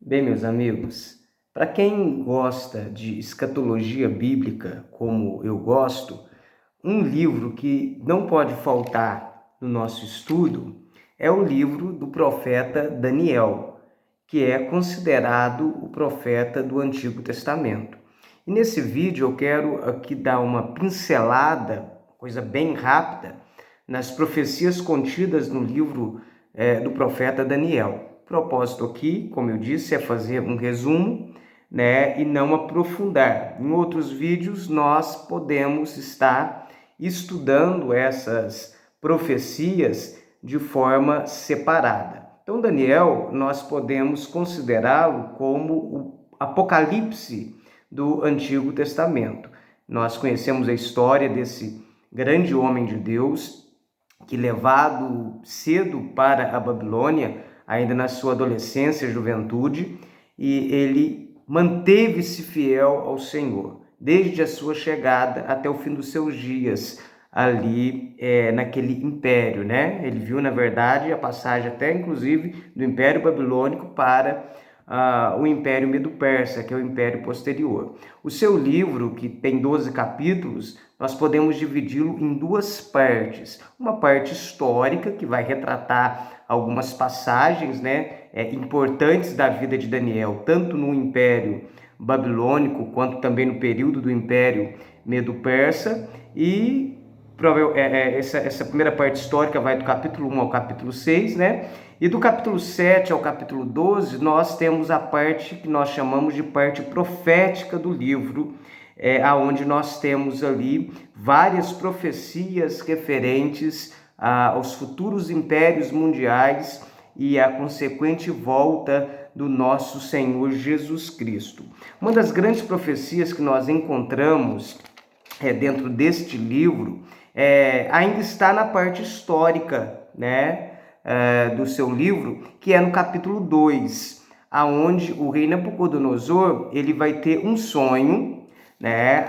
Bem, meus amigos, para quem gosta de escatologia bíblica, como eu gosto, um livro que não pode faltar no nosso estudo é o livro do profeta Daniel, que é considerado o profeta do Antigo Testamento. E nesse vídeo eu quero aqui dar uma pincelada, coisa bem rápida, nas profecias contidas no livro do profeta Daniel. O propósito aqui, como eu disse, é fazer um resumo, né, e não aprofundar. Em outros vídeos nós podemos estar estudando essas profecias de forma separada. Então, Daniel, nós podemos considerá-lo como o Apocalipse do Antigo Testamento. Nós conhecemos a história desse grande homem de Deus que, levado cedo para a Babilônia, ainda na sua adolescência e juventude, e ele manteve-se fiel ao Senhor, desde a sua chegada até o fim dos seus dias, ali naquele império, né? Ele viu, na verdade, a passagem até, inclusive, do Império Babilônico para o Império Medo-Persa, que é o império posterior. O seu livro, que tem 12 capítulos, nós podemos dividi-lo em duas partes. Uma parte histórica, que vai retratar algumas passagens, né, importantes da vida de Daniel, tanto no Império Babilônico, quanto também no período do Império Medo-Persa, e essa primeira parte histórica vai do capítulo 1 ao capítulo 6, né? E do capítulo 7 ao capítulo 12, nós temos a parte que nós chamamos de parte profética do livro, aonde nós temos ali várias profecias referentes aos futuros impérios mundiais e a consequente volta do nosso Senhor Jesus Cristo. Uma das grandes profecias que nós encontramos dentro deste livro ainda está na parte histórica, né, do seu livro, que é no capítulo 2, aonde o rei Nabucodonosor ele vai ter um sonho, né?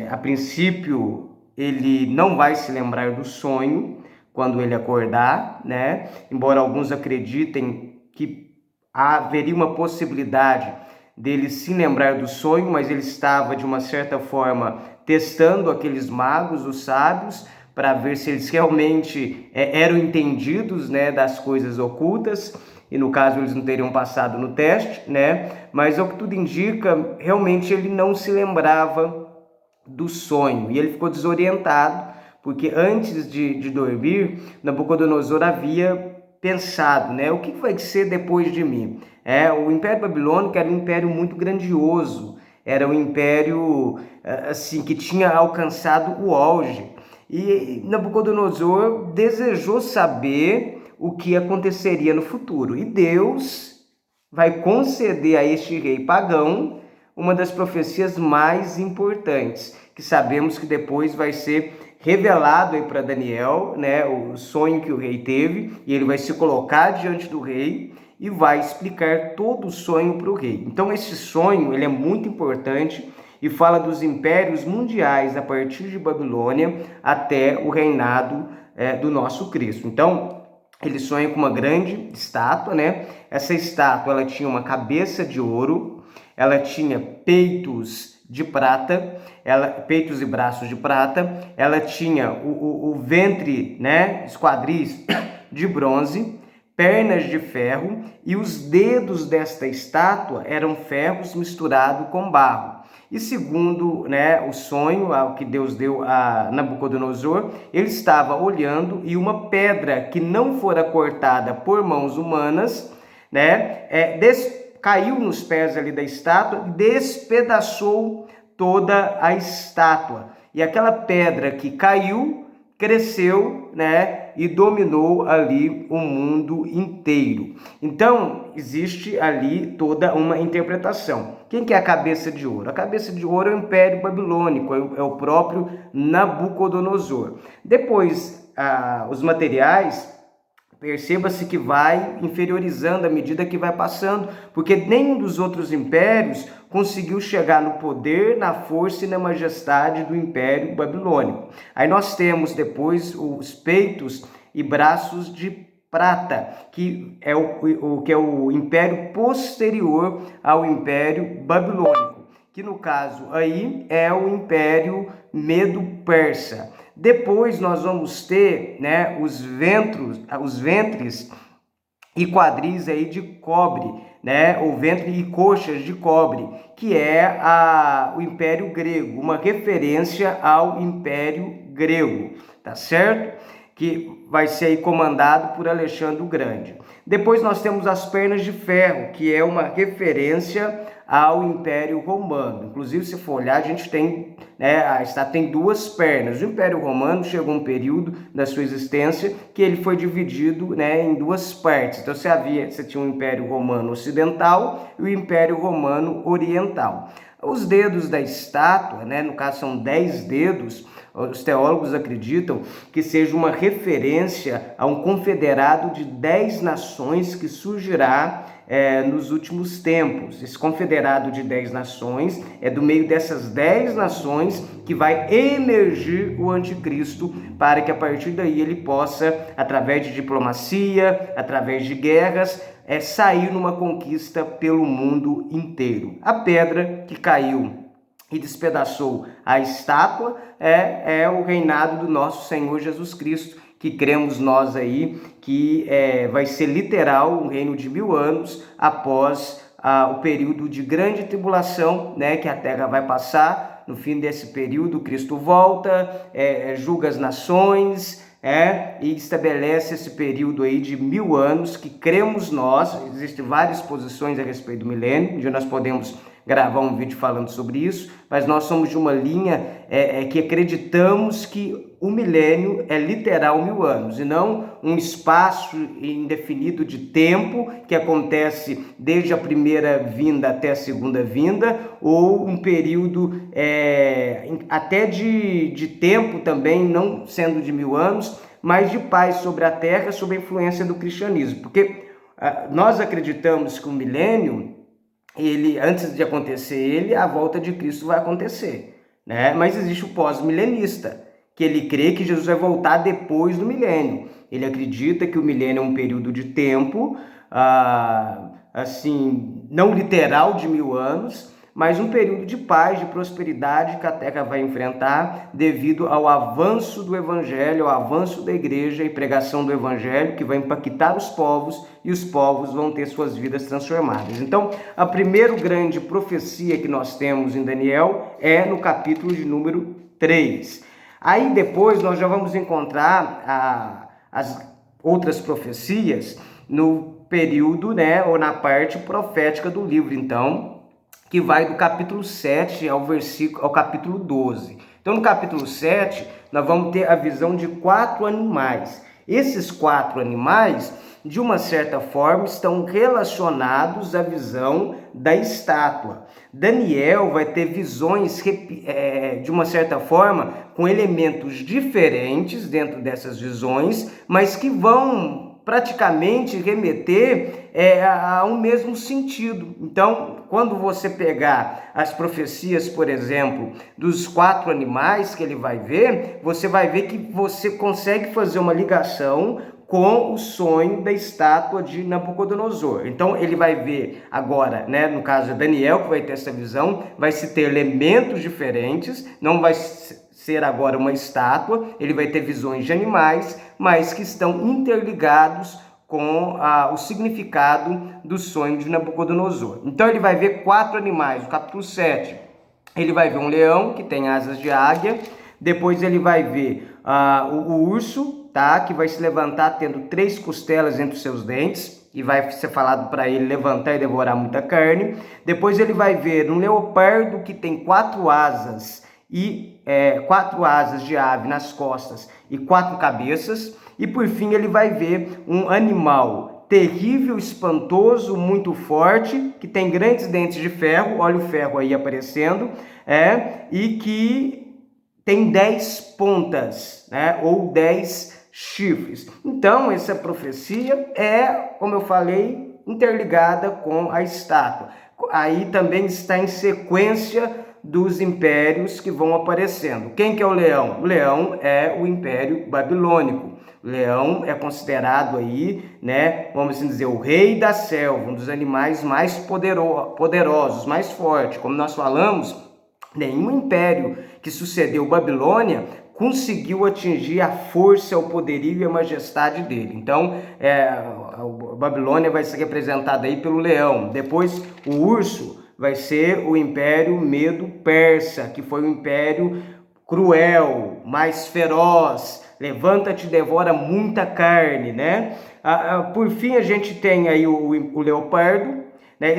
A princípio ele não vai se lembrar do sonho quando ele acordar, né? Embora alguns acreditem que haveria uma possibilidade dele se lembrar do sonho, mas ele estava de uma certa forma testando aqueles magos, os sábios, para ver se eles realmente eram entendidos, né, das coisas ocultas, e no caso eles não teriam passado no teste, né? Mas ao que tudo indica, realmente ele não se lembrava do sonho, e ele ficou desorientado, porque antes de dormir, Nabucodonosor havia pensado, né, o que vai ser depois de mim? O Império Babilônico era um império muito grandioso, era um império assim que tinha alcançado o auge. E Nabucodonosor desejou saber o que aconteceria no futuro. E Deus vai conceder a este rei pagão uma das profecias mais importantes, que sabemos que depois vai ser revelado aí para Daniel, né, o sonho que o rei teve, e ele vai se colocar diante do rei e vai explicar todo o sonho para o rei. Então esse sonho ele é muito importante e fala dos impérios mundiais a partir de Babilônia até o reinado do nosso Cristo. Então ele sonha com uma grande estátua, né? Essa estátua ela tinha uma cabeça de ouro, ela tinha peitos de prata, peitos e braços de prata, ela tinha o ventre, né, os quadris de bronze, pernas de ferro, e os dedos desta estátua eram ferros misturados com barro. E segundo, né, o sonho que Deus deu a Nabucodonosor, ele estava olhando e uma pedra que não fora cortada por mãos humanas, né, caiu nos pés ali da estátua e despedaçou toda a estátua. E aquela pedra que caiu cresceu, né, e dominou ali o mundo inteiro. Então, existe ali toda uma interpretação. Quem que é a cabeça de ouro? A cabeça de ouro é o Império Babilônico, é o próprio Nabucodonosor. Depois, os materiais, perceba-se que vai inferiorizando à medida que vai passando, porque nenhum dos outros impérios conseguiu chegar no poder, na força e na majestade do Império Babilônico. Aí nós temos depois os peitos e braços de prata, que é o império posterior ao Império Babilônico, que no caso aí é o Império Medo-Persa. Depois nós vamos ter, né, os ventres e quadris aí de cobre, né, o ventre e coxas de cobre, que é o Império Grego, uma referência ao Império Grego, tá certo? Que vai ser aí comandado por Alexandre o Grande. Depois nós temos as pernas de ferro, que é uma referência ao Império Romano. Inclusive, se for olhar, a gente tem, né, a estátua tem duas pernas. O Império Romano chegou um período da sua existência que ele foi dividido, né, em duas partes. Então, você tinha o Império Romano Ocidental e o Império Romano Oriental. Os dedos da estátua, né, no caso são 10 dedos, os teólogos acreditam que seja uma referência a um confederado de 10 nações que surgirá nos últimos tempos. Esse confederado de 10 nações é do meio dessas 10 nações que vai emergir o anticristo, para que a partir daí ele possa, através de diplomacia, através de guerras, sair numa conquista pelo mundo inteiro. A pedra que caiu e despedaçou a estátua é o reinado do nosso Senhor Jesus Cristo, que cremos nós aí que vai ser literal um reino de 1000 anos após o período de grande tribulação, né, que a terra vai passar. No fim desse período, Cristo volta, julga as nações, e estabelece esse período aí de 1000 anos que cremos nós. Existem várias posições a respeito do milênio, onde nós podemos gravar um vídeo falando sobre isso, mas nós somos de uma linha que acreditamos que o milênio é literal 1000 anos, e não um espaço indefinido de tempo que acontece desde a primeira vinda até a segunda vinda, ou um período até de tempo também, não sendo de 1000 anos, mas de paz sobre a terra, sob a influência do cristianismo, porque nós acreditamos que o milênio, antes de acontecer a volta de Cristo vai acontecer, né? Mas existe o pós-milenista, que ele crê que Jesus vai voltar depois do milênio. Ele acredita que o milênio é um período de tempo, assim, não literal de 1000 anos, mas um período de paz, de prosperidade que a terra vai enfrentar devido ao avanço do evangelho, ao avanço da igreja e pregação do evangelho, que vai impactar os povos, e os povos vão ter suas vidas transformadas. Então, a primeira grande profecia que nós temos em Daniel é no capítulo de número 3. Aí depois nós já vamos encontrar as outras profecias no período, né, ou na parte profética do livro, então, que vai do capítulo 7 ao capítulo 12. Então, no capítulo 7, nós vamos ter a visão de 4 animais. Esses 4 animais, de uma certa forma, estão relacionados à visão da estátua. Daniel vai ter visões, de uma certa forma, com elementos diferentes dentro dessas visões, mas que vão praticamente remeter a um mesmo sentido. Então, quando você pegar as profecias, por exemplo, dos 4 animais que ele vai ver, você vai ver que você consegue fazer uma ligação com o sonho da estátua de Nabucodonosor. Então, ele vai ver agora, né, no caso de Daniel, que vai ter essa visão, vai se ter elementos diferentes, não vai ser agora uma estátua, ele vai ter visões de animais, mas que estão interligados com o significado do sonho de Nabucodonosor. Então ele vai ver 4 animais. No capítulo 7, ele vai ver um leão que tem asas de águia. Depois ele vai ver o urso, tá? Que vai se levantar tendo 3 costelas entre os seus dentes, e vai ser falado para ele levantar e devorar muita carne. Depois ele vai ver um leopardo que tem 4 asas e 4 asas de ave nas costas e 4 cabeças. E por fim ele vai ver um animal terrível, espantoso, muito forte, que tem grandes dentes de ferro, olha o ferro aí aparecendo, e que tem 10 pontas, né, ou 10 chifres. Então essa profecia como eu falei, interligada com a estátua. Aí também está em sequência dos impérios que vão aparecendo. Quem que é o leão? O leão é o Império Babilônico. O leão é considerado aí, né, vamos assim dizer, o rei da selva, um dos animais mais poderosos, mais fortes. Como nós falamos, nenhum império que sucedeu Babilônia conseguiu atingir a força, o poderio e a majestade dele. Então, a Babilônia vai ser representada aí pelo leão. Depois, o urso vai ser o Império Medo-Persa, que foi um império cruel, mais feroz, levanta-te e devora muita carne, né? Por fim, a gente tem aí o leopardo, né?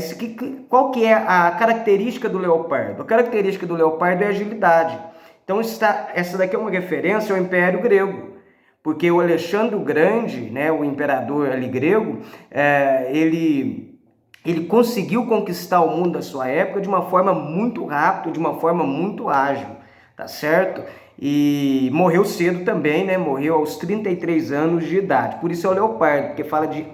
Qual que é a característica do leopardo? A característica do leopardo é a agilidade. Então, essa daqui é uma referência ao Império Grego, porque o Alexandre o Grande, né, o imperador ali grego, ele conseguiu conquistar o mundo da sua época de uma forma muito rápida, de uma forma muito ágil, tá certo? E morreu cedo também, né? Morreu aos 33 anos de idade. Por isso é o leopardo, porque fala de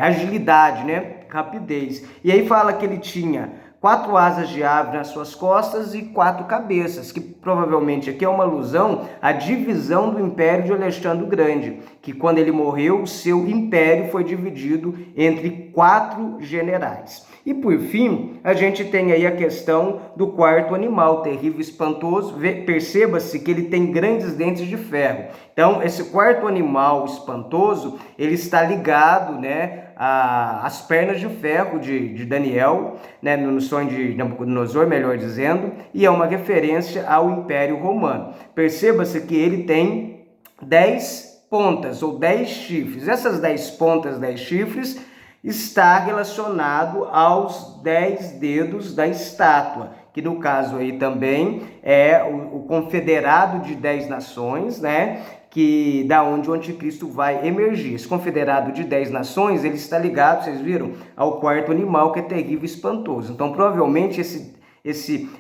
agilidade, né? Rapidez. E aí fala que ele tinha 4 asas de ave nas suas costas e 4 cabeças, que provavelmente aqui é uma alusão à divisão do Império de Alexandre o Grande, que quando ele morreu, o seu império foi dividido entre 4 generais. E por fim, a gente tem aí a questão do quarto animal, terrível, espantoso. Perceba-se que ele tem grandes dentes de ferro. Então, esse quarto animal espantoso, ele está ligado, né, às pernas de ferro de Daniel, né, no sonho de Nabucodonosor, melhor dizendo, e é uma referência ao Império Romano. Perceba-se que ele tem 10 pontas ou 10 chifres. Essas 10 pontas, 10 chifres, está relacionado aos 10 dedos da estátua, que no caso aí também é o confederado de 10 nações, né? Que da onde o anticristo vai emergir. Esse confederado de 10 nações, ele está ligado, vocês viram, ao quarto animal, que é terrível e espantoso. Então, provavelmente, esse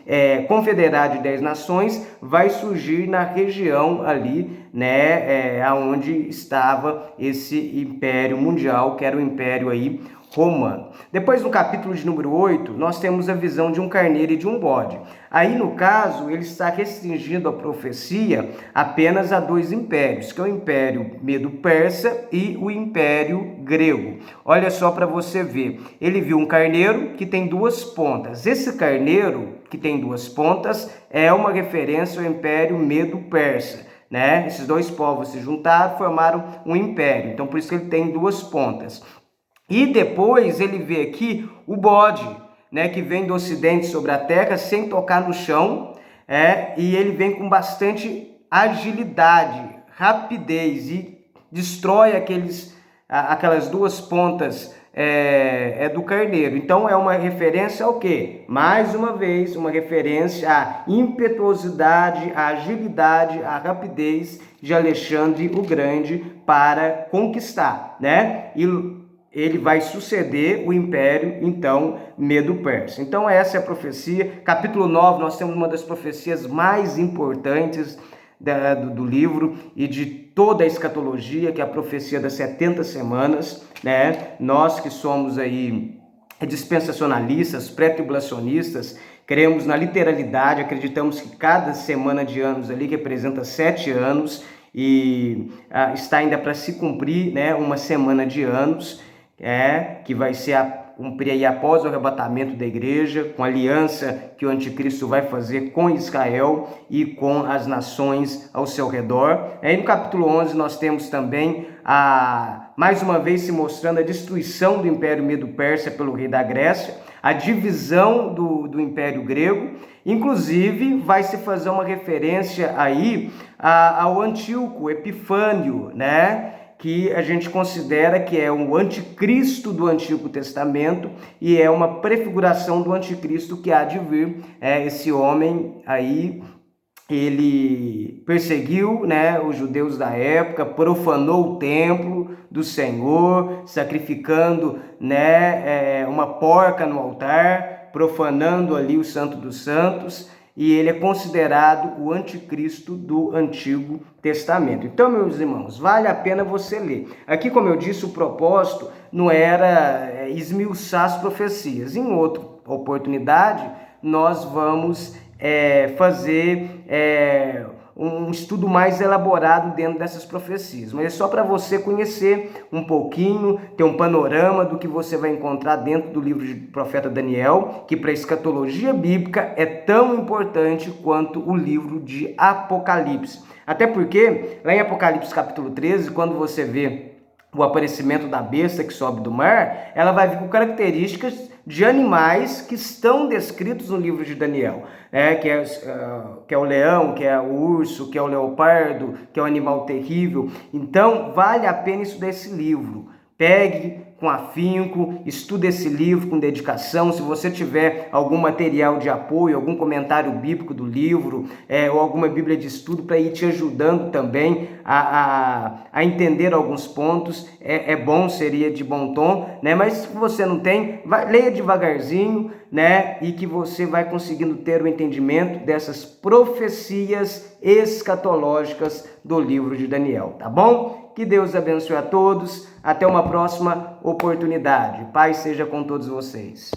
confederado de 10 nações vai surgir na região ali, né, onde estava esse império mundial, que era o império aí romano. Depois, no capítulo de número 8, nós temos a visão de um carneiro e de um bode. Aí, no caso, ele está restringindo a profecia apenas a 2 impérios, que é o Império Medo-Persa e o Império Grego. Olha só para você ver. Ele viu um carneiro que tem 2 pontas. Esse carneiro, que tem 2 pontas, é uma referência ao Império Medo-Persa, né? Esses 2 povos se juntaram, formaram um império. Então, por isso que ele tem 2 pontas. E depois ele vê aqui o bode, né, que vem do ocidente sobre a terra sem tocar no chão, e ele vem com bastante agilidade, rapidez e destrói aquelas 2 pontas do carneiro. Então é uma referência ao quê? Mais uma vez, uma referência à impetuosidade, à agilidade, à rapidez de Alexandre o Grande para conquistar, né? E ele vai suceder o Império, então, Medo-Persa. Então, essa é a profecia. Capítulo 9, nós temos uma das profecias mais importantes do livro e de toda a escatologia, que é a profecia das 70 semanas, né? Nós que somos aí dispensacionalistas, pré-tribulacionistas, cremos na literalidade, acreditamos que cada semana de anos ali representa 7 anos e está ainda para se cumprir, né, uma semana de anos, que vai ser cumprir aí após o arrebatamento da igreja, com a aliança que o anticristo vai fazer com Israel e com as nações ao seu redor. Aí no capítulo 11 nós temos também, mais uma vez se mostrando a destruição do Império Medo-Persa pelo rei da Grécia, a divisão do Império Grego. Inclusive vai se fazer uma referência aí ao Antíoco Epifânio, né? Que a gente considera que é o anticristo do Antigo Testamento e é uma prefiguração do anticristo que há de vir. Esse homem aí, ele perseguiu, né, os judeus da época, profanou o templo do Senhor, sacrificando, né, uma porca no altar, profanando ali o Santo dos Santos, e ele é considerado o anticristo do Antigo Testamento. Então, meus irmãos, vale a pena você ler. Aqui, como eu disse, o propósito não era esmiuçar as profecias. Em outra oportunidade, nós vamos fazer um estudo mais elaborado dentro dessas profecias, mas é só para você conhecer um pouquinho, ter um panorama do que você vai encontrar dentro do livro do profeta Daniel, que para a escatologia bíblica é tão importante quanto o livro de Apocalipse. Até porque, lá em Apocalipse capítulo 13, quando você vê o aparecimento da besta que sobe do mar, ela vai vir com características de animais que estão descritos no livro de Daniel, que é o leão, que é o urso, que é o leopardo, que é o animal terrível. Então, vale a pena estudar esse livro. Pegue com afinco, estude esse livro com dedicação. Se você tiver algum material de apoio, algum comentário bíblico do livro, ou alguma bíblia de estudo para ir te ajudando também a entender alguns pontos, é bom, seria de bom tom, né? Mas se você não tem, leia devagarzinho, né? E que você vai conseguindo ter o entendimento dessas profecias escatológicas do livro de Daniel, tá bom? Que Deus abençoe a todos. Até uma próxima oportunidade. Paz seja com todos vocês.